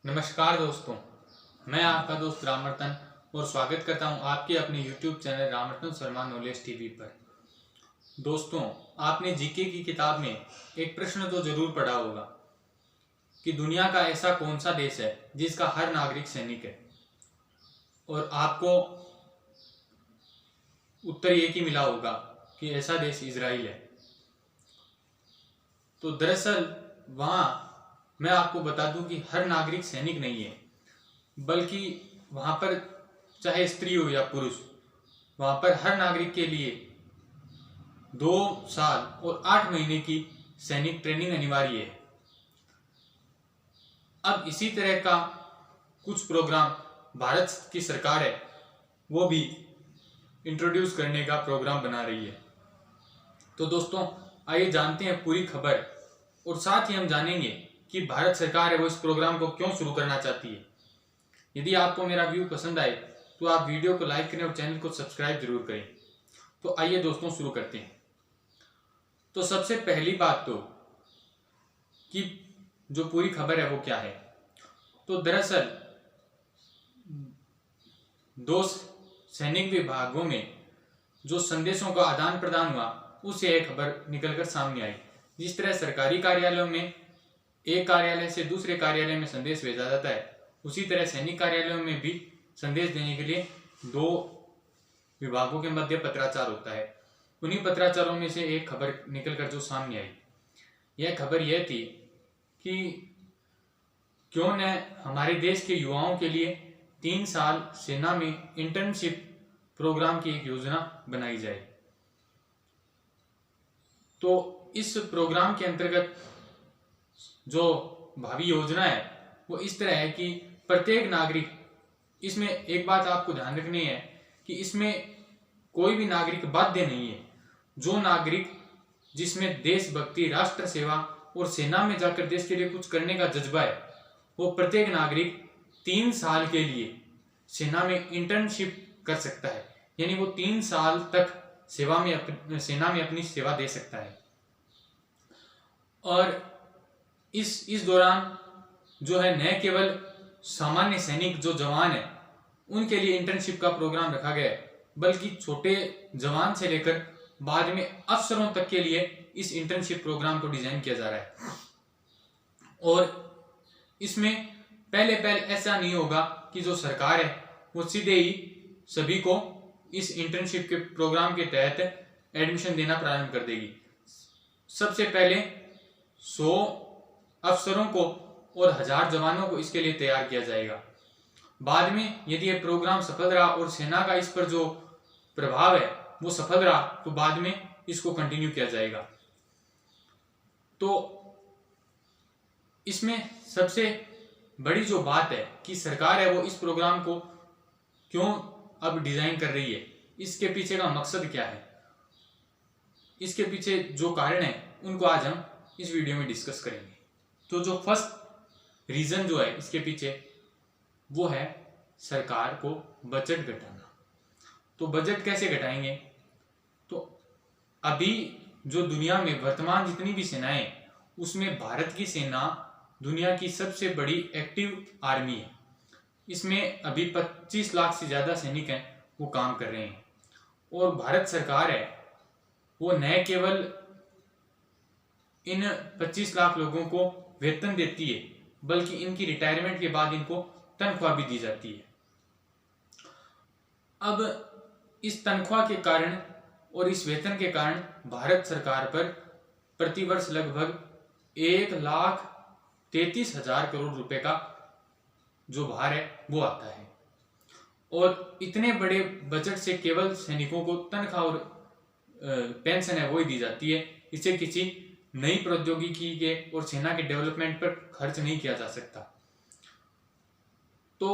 नमस्कार दोस्तों, मैं आपका दोस्त रामरतन और स्वागत करता हूं आपके अपने YouTube channel Ramratan Sharma knowledge TV पर। दोस्तों, आपने जीके की किताब में एक प्रश्न तो जरूर पढ़ा होगा कि दुनिया का ऐसा कौन सा देश है जिसका हर नागरिक सैनिक है, और आपको उत्तर एक ही मिला होगा कि ऐसा देश इजराइल है। तो दरअसल वहाँ मैं आपको बता दूं कि हर नागरिक सैनिक नहीं है, बल्कि वहाँ पर चाहे स्त्री हो या पुरुष, वहाँ पर हर नागरिक के लिए 2 साल और 8 महीने की सैनिक ट्रेनिंग अनिवार्य है। अब इसी तरह का कुछ प्रोग्राम भारत की सरकार है वो भी इंट्रोड्यूस करने का प्रोग्राम बना रही है। तो दोस्तों, आइए जानते हैं पूरी खबर, और साथ ही हम जानेंगे कि भारत सरकार है वो इस प्रोग्राम को क्यों शुरू करना चाहती है। यदि आपको मेरा व्यू पसंद आए तो आप वीडियो को लाइक करें और चैनल को सब्सक्राइब जरूर करें। तो आइए दोस्तों शुरू करते हैं। तो सबसे पहली बात तो कि जो पूरी खबर है वो क्या है। तो दरअसल 2 सैनिक विभागों में जो संदेशों का आदान प्रदान हुआ उससे एक खबर निकलकर सामने आई। जिस तरह सरकारी कार्यालयों में एक कार्यालय से दूसरे कार्यालय में संदेश भेजा जाता है, उसी तरह सैनिक कार्यालयों में भी संदेश देने के लिए 2 विभागों के मध्य पत्राचार होता है। उन्हीं पत्राचारों में से एक खबर निकलकर जो सामने आई, यह खबर यह थी कि क्यों न हमारे देश के युवाओं के लिए 3 साल सेना में इंटर्नशिप प्रोग्राम की एक योजना बनाई जाए। तो इस प्रोग्राम के अंतर्गत जो भावी योजना है वो इस तरह है कि प्रत्येक नागरिक, इसमें एक बात आपको ध्यान रखनी है कि इसमें कोई भी नागरिक बाध्य नहीं है। जो नागरिक जिसमें देशभक्ति, राष्ट्र सेवा और सेना में जाकर देश के लिए कुछ करने का जज्बा है, वो प्रत्येक नागरिक 3 साल के लिए सेना में इंटर्नशिप कर सकता है। यानी वो 3 साल तक सेना में अपनी सेवा दे सकता है। और इस दौरान जो है न केवल सामान्य सैनिक जो जवान है उनके लिए इंटर्नशिप का प्रोग्राम रखा गया है, बल्कि छोटे जवान से लेकर बाद में अफसरों तक के लिए इस इंटर्नशिप प्रोग्राम को डिजाइन किया जा रहा है। और इसमें पहले ऐसा नहीं होगा कि जो सरकार है वो सीधे ही सभी को इस इंटर्नशिप के प्रोग्राम के तहत एडमिशन देना प्रारंभ कर देगी। सबसे पहले 100 अफसरों को और 1000 जवानों को इसके लिए तैयार किया जाएगा। बाद में यदि यह प्रोग्राम सफल रहा और सेना का इस पर जो प्रभाव है वो सफल रहा तो बाद में इसको कंटिन्यू किया जाएगा। तो इसमें सबसे बड़ी जो बात है कि सरकार है वो इस प्रोग्राम को क्यों अब डिजाइन कर रही है, इसके पीछे का मकसद क्या है, इसके पीछे जो कारण है उनको आज हम इस वीडियो में डिस्कस करेंगे। तो जो फर्स्ट रीजन जो है इसके पीछे वो है सरकार को बजट घटाना। तो बजट कैसे घटाएंगे? तो अभी जो दुनिया में वर्तमान जितनी भी सेनाएं उसमें भारत की सेना दुनिया की सबसे बड़ी एक्टिव आर्मी है। इसमें अभी 25 लाख से ज्यादा सैनिक हैं वो काम कर रहे हैं। और भारत सरकार है वो न केवल इन 25 लाख लोगों को वेतन देती है, बल्कि इनकी रिटायरमेंट के बाद इनको तनख्वाह भी दी जाती है। अब इस तनख्वाह के कारण और इस वेतन के कारण भारत सरकार पर प्रतिवर्ष लगभग 1,33,000 करोड़ रुपए का जो भार है वो आता है। और इतने बड़े बजट से केवल सैनिकों को तनख्वाह और पेंशन है वो ही दी जाती है। इसे किसी नई प्रौद्योगिकी के और सेना के डेवलपमेंट पर खर्च नहीं किया जा सकता। तो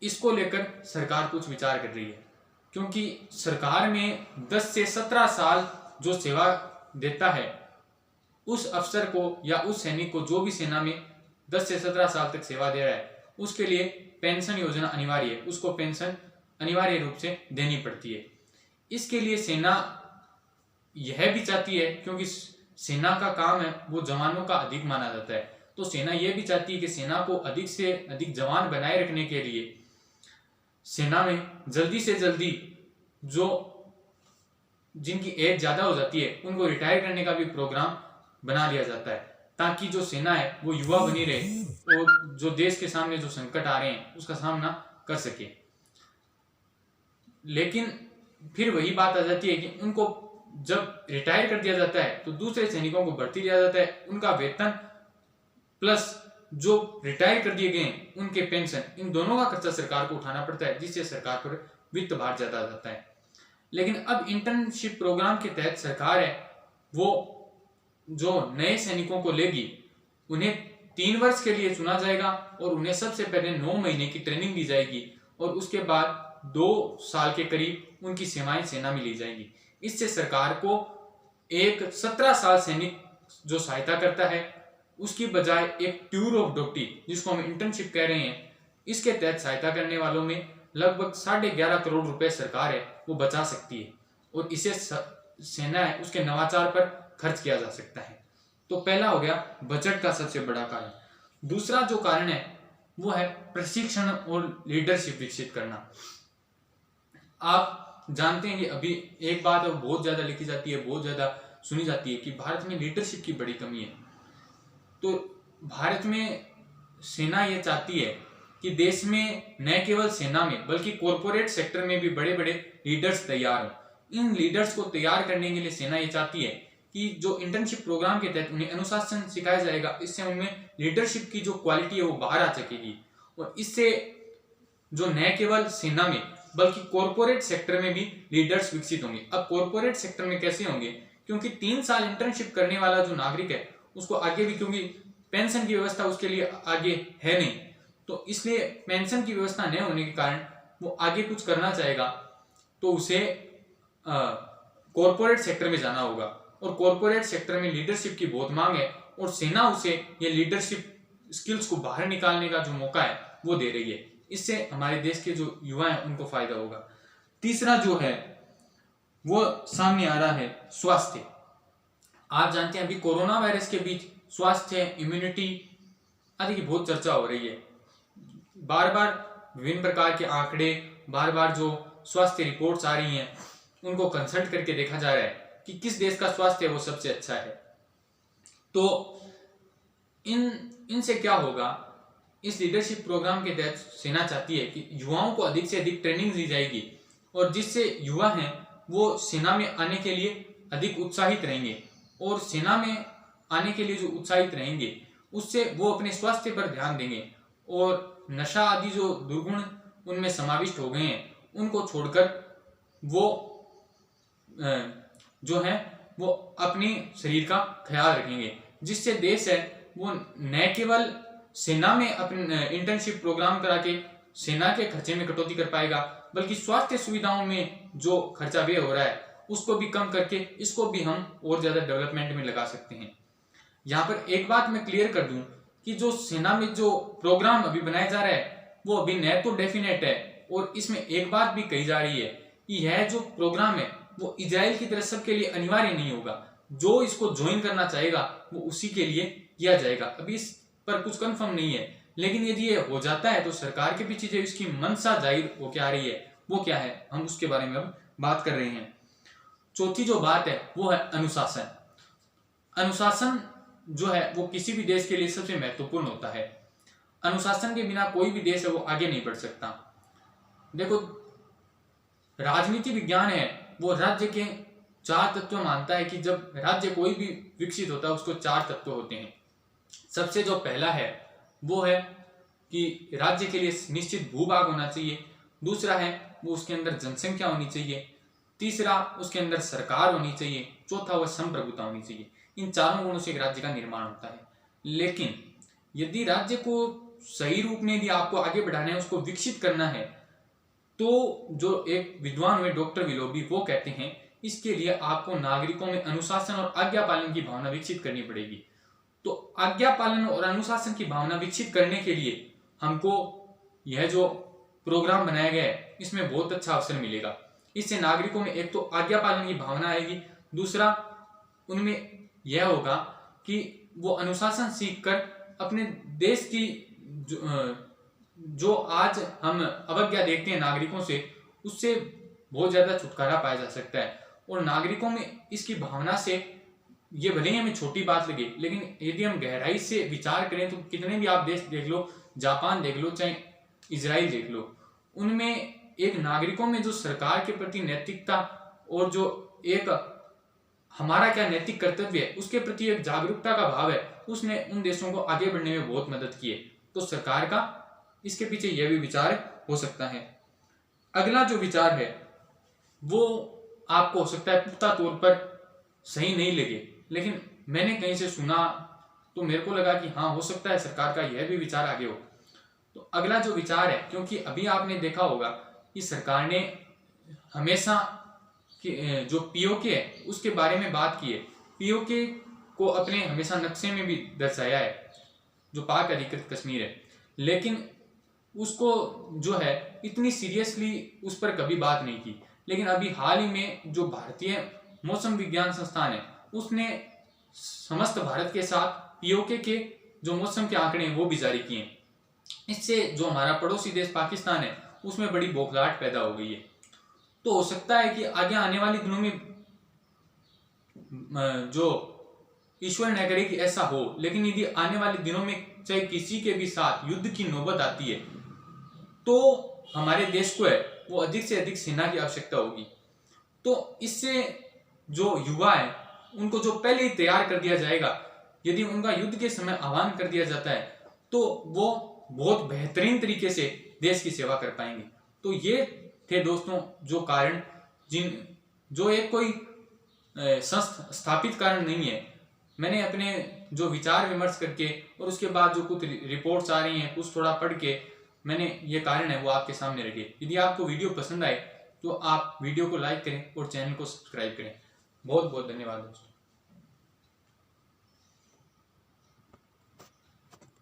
इसको लेकर सरकार कुछ विचार कर रही है, क्योंकि सरकार में 10 से 17 साल जो सेवा देता है उस अफसर को या उस सैनिक को, जो भी सेना में 10 से 17 साल तक सेवा दे रहा है, उसके लिए पेंशन योजना अनिवार्य है। उसको पेंशन अनिवार्य रूप से देनी पड़ती है। इसके लिए सेना यह भी चाहती है, क्योंकि सेना का काम है वो जवानों का अधिक माना जाता है, तो सेना ये भी चाहती है कि सेना को अधिक से अधिक जवान बनाए रखने के लिए सेना में जल्दी से जल्दी जो जिनकी एज ज्यादा हो जाती है उनको रिटायर करने का भी प्रोग्राम बना लिया जाता है, ताकि जो सेना है वो युवा बनी रहे और जो देश के सामने जो संकट आ रहे हैं उसका सामना कर सके। लेकिन फिर वही बात आ जाती है कि उनको जब रिटायर कर दिया जाता है तो दूसरे सैनिकों को भर्ती लिया जाता है, उनका वेतन प्लस जो रिटायर कर दिए गए उनके पेंशन, इन दोनों का खर्चा सरकार को उठाना पड़ता है, जिससे सरकार पर वित्त भार ज्यादा आ जाता है। लेकिन अब इंटर्नशिप प्रोग्राम के तहत सरकार है वो जो नए सैनिकों को लेगी उन्हें 3 वर्ष के लिए चुना जाएगा और उन्हें सबसे पहले 9 महीने की ट्रेनिंग दी जाएगी और उसके बाद 2 साल के करीब उनकी सेवाएं सेना में ली जाएंगी। इससे सरकार को एक 17 साल सैनिक जो सहायता करता है उसकी बजाय एक टूर ऑफ ड्यूटी जिसको हम इंटर्नशिप कह रहे हैं, इसके तहत सहायता करने वालों में लगभग 11.5 करोड़ रुपए सरकार है वो बचा सकती है और इसे सेना है उसके नवाचार पर खर्च किया जा सकता है। तो पहला हो गया बजट का सबसे बड़ा कारण। दूसरा जो कारण है वो है प्रशिक्षण और लीडरशिप विकसित करना। आप जानते हैं कि अभी एक बात है बहुत ज्यादा लिखी जाती है, बहुत ज्यादा सुनी जाती है कि भारत में लीडरशिप की बड़ी कमी है। तो भारत में सेना ये चाहती है कि देश में न केवल सेना में बल्कि कॉरपोरेट सेक्टर में भी बड़े बड़े लीडर्स तैयार हो। इन लीडर्स को तैयार करने के लिए सेना ये चाहती है कि जो इंटर्नशिप प्रोग्राम के तहत उन्हें अनुशासन सिखाया जाएगा, इससे उनमें लीडरशिप की जो क्वालिटी है वो बाहर आ सकेगी और इससे जो न केवल सेना में बल्कि कॉरपोरेट सेक्टर में भी लीडर्स विकसित होंगे। अब कॉरपोरेट सेक्टर में कैसे होंगे, क्योंकि 3 साल इंटर्नशिप करने वाला जो नागरिक है उसको आगे भी, क्योंकि पेंशन की व्यवस्था उसके लिए आगे है नहीं, तो इसलिए पेंशन की व्यवस्था नहीं होने के कारण वो आगे कुछ करना चाहेगा तो उसे कॉरपोरेट सेक्टर में जाना होगा और कॉरपोरेट सेक्टर में लीडरशिप की बहुत मांग है और सेना उसे ये लीडरशिप स्किल्स को बाहर निकालने का जो मौका है वो दे रही है। इससे हमारे देश के जो युवा हैं उनको फायदा होगा। तीसरा जो है वो सामने आ रहा है स्वास्थ्य। आप जानते हैं अभी कोरोना वायरस के बीच स्वास्थ्य, इम्यूनिटी आदि की बहुत चर्चा हो रही है। बार बार विभिन्न प्रकार के आंकड़े, बार बार जो स्वास्थ्य रिपोर्ट्स आ रही हैं उनको कंसल्ट करके देखा जा रहा है कि किस देश का स्वास्थ्य वो सबसे अच्छा है। तो इनसे क्या होगा, इस लीडरशिप प्रोग्राम के तहत सेना चाहती है कि युवाओं को अधिक से अधिक ट्रेनिंग दी जाएगी और जिससे युवा हैं वो सेना में आने के लिए अधिक उत्साहित रहेंगे और सेना में आने के लिए जो उत्साहित रहेंगे उससे वो अपने स्वास्थ्य पर ध्यान देंगे और नशा आदि जो दुर्गुण उनमें समाविष्ट हो गए हैं उनको छोड़कर वो जो है वो अपने शरीर का ख्याल रखेंगे, जिससे देश है वो न केवल सेना में अपने इंटर्नशिप प्रोग्राम करा के सेना के खर्चे में कटौती कर पाएगा बल्कि स्वास्थ्य सुविधाओं में जो खर्चा व्यय हो रहा है उसको भी कम करके इसको भी हम और ज्यादा डेवलपमेंट में लगा सकते हैं। यहाँ पर एक बात मैं क्लियर कर दूं कि जो सेना में जो प्रोग्राम अभी बनाया जा रहा है वो अभी न तो डेफिनेट है और इसमें एक बात भी कही जा रही है कि यह जो प्रोग्राम है वो इजराइल की तरह सबके लिए अनिवार्य नहीं होगा। जो इसको ज्वाइन करना चाहेगा वो उसी के लिए किया जाएगा। अभी इस पर कुछ कंफर्म नहीं है, लेकिन यदि ये हो जाता है तो सरकार के पीछे जो इसकी मंशा जाहिर होकर आ रही है वो क्या है, हम उसके बारे में अब बात कर रहे हैं। चौथी जो बात है वो है अनुशासन। अनुशासन जो है वो किसी भी देश के लिए सबसे महत्वपूर्ण होता है। अनुशासन के बिना कोई भी देश है वो आगे नहीं बढ़ सकता। देखो, राजनीति विज्ञान है वो राज्य के 4 तत्व मानता है कि जब राज्य कोई भी विकसित होता है उसको 4 तत्व होते हैं। सबसे जो पहला है वो है कि राज्य के लिए निश्चित भूभाग होना चाहिए। दूसरा है वो उसके अंदर जनसंख्या होनी चाहिए। तीसरा उसके अंदर सरकार होनी चाहिए। चौथा वह संप्रभुता होनी चाहिए। इन चारों गुणों से एक राज्य का निर्माण होता है। लेकिन यदि राज्य को सही रूप में यदि आपको आगे बढ़ाना है, उसको विकसित करना है, तो जो एक विद्वान हुए डॉक्टर विलोबी वो कहते हैं इसके लिए आपको नागरिकों में अनुशासन और आज्ञा पालन की भावना विकसित करनी पड़ेगी। तो आज्ञा पालन और अनुशासन की भावना विकसित करने के लिए हमको यह जो प्रोग्राम बनाया गया है इसमें बहुत अच्छा अवसर मिलेगा। इससे नागरिकों में एक तो आज्ञा पालन की भावना आएगी, दूसरा उनमें यह होगा कि वो अनुशासन सीखकर अपने देश की जो आज हम अवज्ञा देखते हैं नागरिकों से, उससे बहुत ज्यादा छुटकारा पाया जा सकता है। और नागरिकों में इसकी भावना से, ये भले ही हमें छोटी बात लगे, लेकिन यदि हम गहराई से विचार करें तो कितने भी आप देश देख लो, जापान देख लो, चाहे इजराइल देख लो, उनमें एक नागरिकों में जो सरकार के प्रति नैतिकता और जो एक हमारा क्या नैतिक कर्तव्य है उसके प्रति एक जागरूकता का भाव है, उसने उन देशों को आगे बढ़ने में बहुत मदद की है। तो सरकार का इसके पीछे यह भी विचार हो सकता है। अगला जो विचार है वो आपको हो सकता है पुख्ता तौर पर सही नहीं लगे, लेकिन मैंने कहीं से सुना तो मेरे को लगा कि हाँ, हो सकता है सरकार का यह भी विचार आगे हो। तो अगला जो विचार है, क्योंकि अभी आपने देखा होगा कि सरकार ने हमेशा जो पीओके है उसके बारे में बात की है, पीओके को अपने हमेशा नक्शे में भी दर्शाया है, जो पाक अधिकृत कश्मीर है, लेकिन उसको जो है इतनी सीरियसली उस पर कभी बात नहीं की। लेकिन अभी हाल ही में जो भारतीय मौसम विज्ञान संस्थान है उसने समस्त भारत के साथ पीओके के जो मौसम के आंकड़े हैं वो भी जारी किए। इससे जो हमारा पड़ोसी देश पाकिस्तान है उसमें बड़ी बौखलाहट पैदा हो गई है। तो हो सकता है कि आगे आने वाले दिनों में जो ईश्वर न करे कि ऐसा हो, लेकिन यदि आने वाले दिनों में चाहे किसी के भी साथ युद्ध की नौबत आती है तो हमारे देश को है वो अधिक से अधिक सेना की आवश्यकता होगी। तो इससे जो युवा है उनको जो पहले ही तैयार कर दिया जाएगा, यदि उनका युद्ध के समय आह्वान कर दिया जाता है तो वो बहुत बेहतरीन तरीके से देश की सेवा कर पाएंगे। तो ये थे दोस्तों जो कारण, जो एक कोई स्थापित कारण नहीं है। मैंने अपने जो विचार विमर्श करके और उसके बाद जो कुछ रिपोर्ट्स आ रही हैं कुछ थोड़ा पढ़ के मैंने ये कारण है वो आपके सामने रखे। यदि आपको वीडियो पसंद आए तो आप वीडियो को लाइक करें और चैनल को सब्सक्राइब करें। बहुत बहुत धन्यवाद दोस्तों।